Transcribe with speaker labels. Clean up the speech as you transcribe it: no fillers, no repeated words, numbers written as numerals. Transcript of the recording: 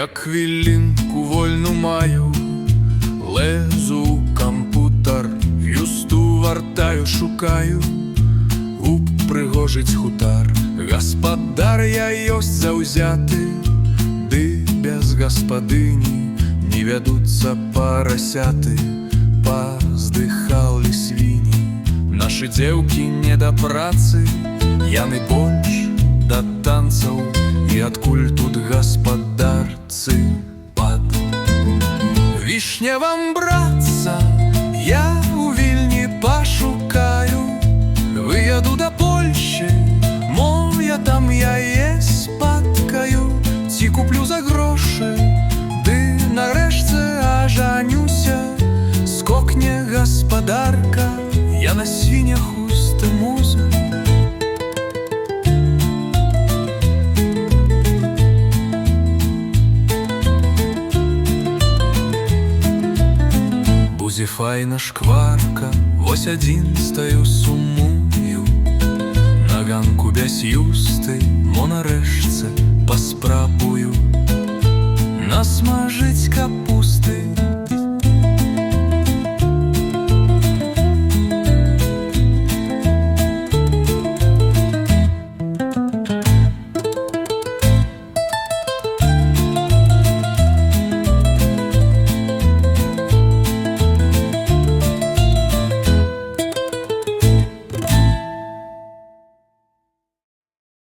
Speaker 1: як хвилинку вольну маю, лезу у комп'ютер, юсту вартаю, шукаю у пригожиць хутар. Гаспадар я ёсць заўзяты, ды без гаспадыні не вядуцца парасяты, паздыхалі свіні. Нашы дзеўкі не да працы, яны больш да танцаў, і адкуль тут гаспадарцы пад. Вішне вам брацца, я у Вільні пашукаю, выеду да Польшчы, мо я там яе спаткаю, ці куплю за грошы, ды нарэшце ажанюся. Скокне гаспадарка, я на свінях устымуза. Будзе файна шкварка, вось адзін стаю сумую, на ганку без юсты, мо нарэшце паспрабую насмажыць капусты.